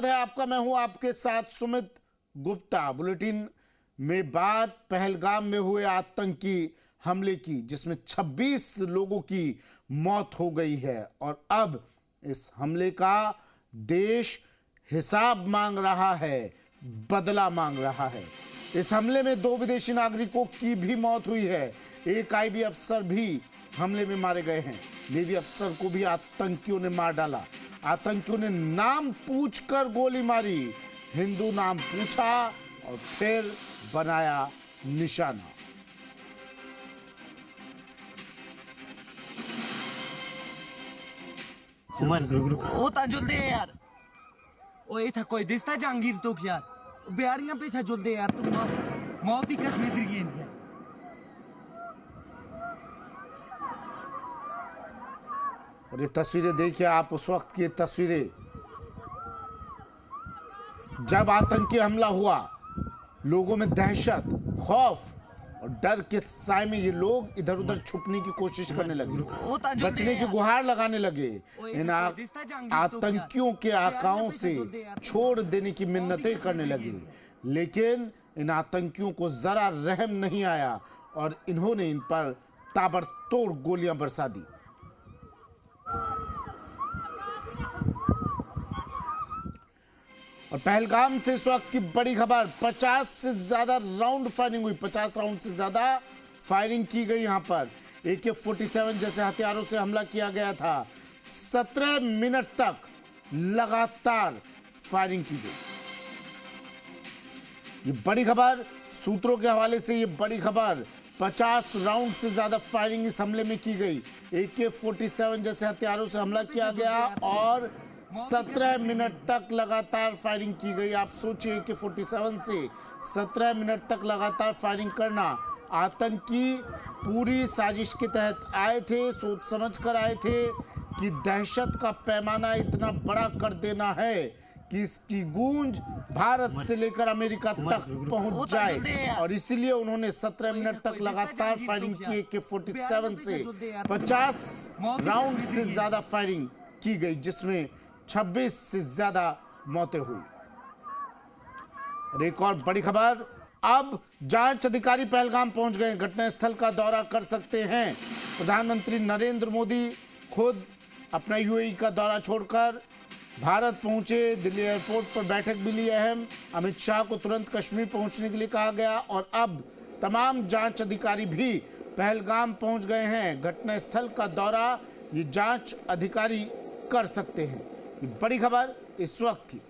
है आपका। मैं हूं आपके साथ सुमित गुप्ता। बुलेटिन में बात पहलगाम में हुए आतंकी हमले की, जिसमें 26 लोगों की मौत हो गई है और अब इस हमले का देश हिसाब मांग रहा है, बदला मांग रहा है। इस हमले में 2 विदेशी नागरिकों की भी मौत हुई है। एक आईबी अफसर भी हमले में मारे गए हैं। नेवी अफसर को भी आतंकियों ने मार डाला। आतंकियों ने नाम पूछकर गोली मारी। हिंदू नाम पूछा और फिर बनाया निशाना। उमर ओ ताजुल दे यार। ओ ये था कोई दिसता जहांगीर तो यार बिहारियां पीछे जुल दे यार। तुम मौत ही कसम दी है। और ये तस्वीरें देखिए आप, उस वक्त की तस्वीरें जब आतंकी हमला हुआ। लोगों में दहशत, खौफ और डर के साए में ये लोग इधर उधर छुपने की कोशिश करने लगे, बचने की गुहार लगाने लगे। इन आतंकियों के आकाओं से छोड़ देने की मिन्नतें करने लगे, लेकिन इन आतंकियों को जरा रहम नहीं आया और इन्होंने इन पर ताबड़तोड़ गोलियां बरसा दी। और पहलगाम से इस वक्त की बड़ी खबर, 50 से ज्यादा राउंड फायरिंग हुई। 50 राउंड से ज्यादा फायरिंग की गई। यहां पर AK-47 जैसे हथियारों से हमला किया गया था। 17 मिनट तक लगातार फायरिंग की गई। ये बड़ी खबर, सूत्रों के हवाले से ये बड़ी खबर। 50 राउंड से ज्यादा फायरिंग इस हमले में की गई। AK-47 जैसे हथियारों से हमला किया गया और 17 मिनट तक लगातार फायरिंग की गई। आप सोचिए AK-47 से 17 मिनट तक लगातार फायरिंग करना। आतंकी पूरी साजिश के तहत आए थे, सोच समझ कर आए थे कि दहशत का पैमाना इतना बड़ा कर देना है कि इसकी गूंज भारत से लेकर अमेरिका तक पहुंच जाए। और इसीलिए उन्होंने 17 मिनट तक लगातार फायरिंग की। AK-47 से 50 राउंड से ज्यादा फायरिंग की गई, जिसमें 26 से ज्यादा मौतें हुई। और एक और बड़ी खबर, अब जांच अधिकारी पहलगाम पहुंच गए। घटनास्थल का दौरा कर सकते हैं। प्रधानमंत्री नरेंद्र मोदी खुद अपना UAE का दौरा छोड़कर भारत पहुंचे। दिल्ली एयरपोर्ट पर बैठक भी ली अहम। अमित शाह को तुरंत कश्मीर पहुंचने के लिए कहा गया और अब तमाम जांच अधिकारी भी पहलगाम पहुंच गए हैं। घटनास्थल का दौरा ये जांच अधिकारी कर सकते हैं। ये बड़ी खबर इस वक्त की।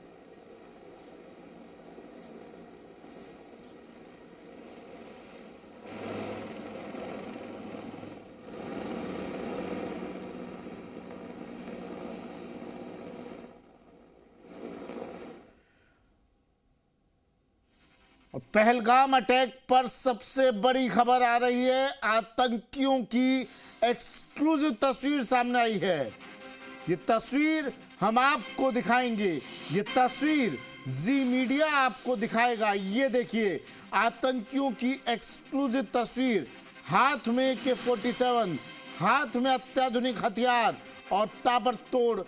और पहलगाम अटैक पर सबसे बड़ी खबर आ रही है। आतंकियों की एक्सक्लूसिव तस्वीर सामने आई है। ये तस्वीर हम आपको दिखाएंगे। ये तस्वीर जी मीडिया आपको दिखाएगा। ये देखिए आतंकियों की एक्सक्लूसिव तस्वीर। हाथ में AK-47, हाथ में अत्याधुनिक हथियार और ताबड़तोड़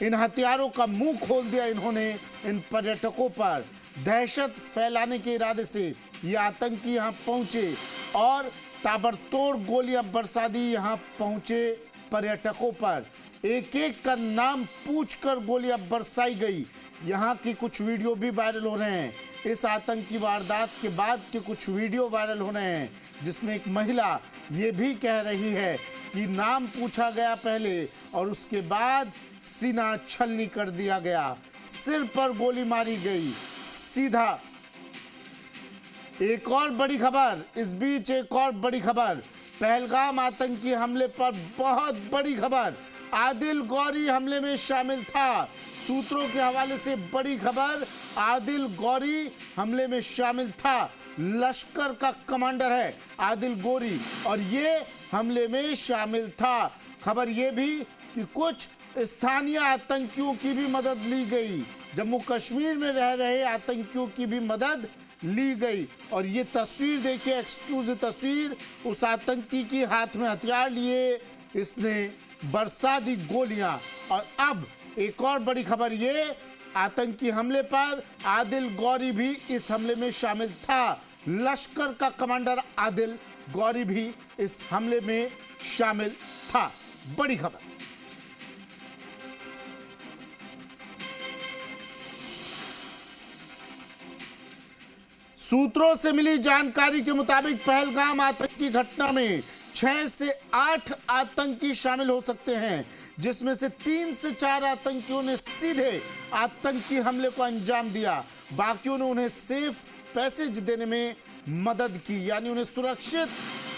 इन हथियारों का मुंह खोल दिया इन्होंने इन पर्यटकों पर। दहशत फैलाने के इरादे से ये आतंकी यहां पहुंचे और ताबड़तोड़ गोलियां बरसा दी यहां पहुंचे पर्यटकों पर। एक एक का नाम पूछकर गोलियां बरसाई गई। यहाँ की कुछ वीडियो भी वायरल हो रहे हैं। इस आतंकी वारदात के बाद के कुछ वीडियो वायरल हो रहे हैं, जिसमें एक महिला ये भी कह रही है कि नाम पूछा गया पहले और उसके बाद सीना छलनी कर दिया गया, सिर पर गोली मारी गई सीधा। एक और बड़ी खबर इस बीच, एक और बड़ी खबर, पहलगाम आतंकी हमले पर बहुत बड़ी खबर। आदिल गौरी हमले में शामिल था। सूत्रों के हवाले से बड़ी खबर, आदिल गौरी हमले में शामिल था। लश्कर का कमांडर है आदिल गौरी और ये हमले में शामिल था। खबर ये भी कि कुछ स्थानीय आतंकियों की भी मदद ली गई। जम्मू कश्मीर में रह रहे आतंकियों की भी मदद ली गई। और ये तस्वीर देखिए, एक्सक्लूसिव तस्वीर। उस आतंकी की हाथ में हथियार लिए इसने बरसा दी गोलियां। और अब एक और बड़ी खबर, ये आतंकी हमले पर आदिल गौरी भी इस हमले में शामिल था। लश्कर का कमांडर आदिल गौरी भी इस हमले में शामिल था। बड़ी खबर। सूत्रों से मिली जानकारी के मुताबिक पहलगाम आतंकी घटना में 6 से 8 आतंकी शामिल हो सकते हैं, जिसमें से 3 से 4 आतंकियों ने सीधे आतंकी हमले को अंजाम दिया। बाकियों ने उन्हें सेफ पैसेज देने में मदद की, यानी उन्हें सुरक्षित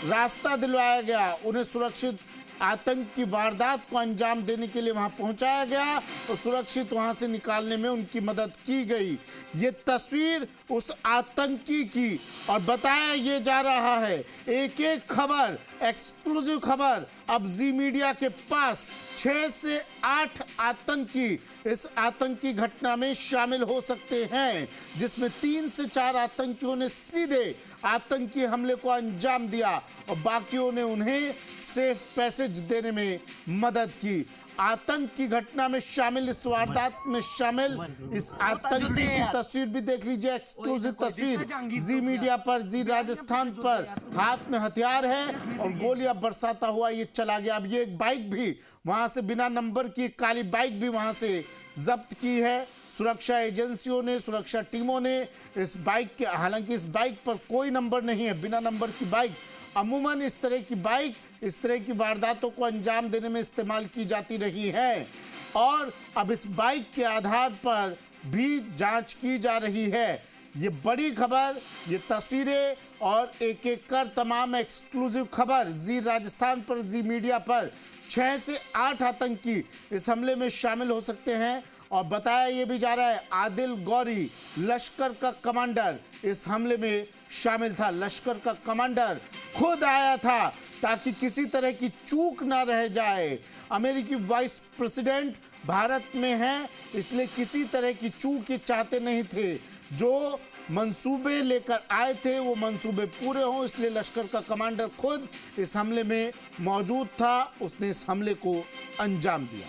रास्ता दिलवाया गया, उन्हें सुरक्षित आतंक की वारदात को अंजाम देने के लिए वहां पहुंचाया गया और सुरक्षित वहां से निकालने में उनकी मदद की गई। ये तस्वीर उस आतंकी की, और बताया ये जा रहा है, एक एक खबर, एक्सक्लूसिव खबर अब जी मीडिया के पास, 6 से 8 आतंकी इस आतंकी घटना में शामिल हो सकते हैं, जिसमें 3 से 4 आतंकियों ने सीधे आतंकी हमले को अंजाम दिया और बाकियों ने उन्हें सेफ पैसेज देने में मदद की। आतंक की घटना में शामिल, इस वारदात में शामिल इस आतंकी की तस्वीर भी देख लीजिए, एक्सक्लूसिव तस्वीर जी मीडिया पर, जी राजस्थान पर। हाथ में हथियार है और गोलियां बरसाता हुआ ये चला गया। अब ये एक बाइक भी वहां से, बिना नंबर की काली बाइक भी वहां से जब्त की है सुरक्षा एजेंसियों ने, सुरक्षा टीमों ने। इस बाइक के, हालांकि इस बाइक पर कोई नंबर नहीं है, बिना नंबर की बाइक अमूमन इस तरह की बाइक इस तरह की वारदातों को अंजाम देने में इस्तेमाल की जाती रही है, और अब इस बाइक के आधार पर भी जांच की जा रही है। ये बड़ी खबर, ये तस्वीरें और एक एक कर तमाम एक्सक्लूसिव खबर जी राजस्थान पर, जी मीडिया पर। 6 से 8 आतंकी इस हमले में शामिल हो सकते हैं और बताया ये भी जा रहा है आदिल गौरी, लश्कर का कमांडर, इस हमले में शामिल था। लश्कर का कमांडर खुद आया था ताकि किसी तरह की चूक ना रह जाए। अमेरिकी वाइस प्रेसिडेंट भारत में हैं, इसलिए किसी तरह की चूक ये चाहते नहीं थे। जो मंसूबे लेकर आए थे वो मंसूबे पूरे हों, इसलिए लश्कर का कमांडर खुद इस हमले में मौजूद था, उसने इस हमले को अंजाम दिया।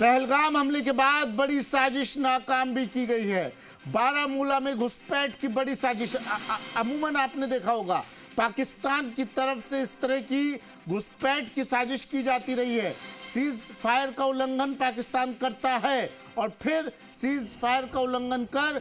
पहलगाम हमले के बाद बड़ी साजिश नाकाम भी की गई है। बारामूला में घुसपैठ की बड़ी साजिश, अमूमन आपने देखा होगा पाकिस्तान की तरफ से इस तरह की घुसपैठ की साजिश की जाती रही है। सीज फायर का उल्लंघन पाकिस्तान करता है और फिर सीज फायर का उल्लंघन कर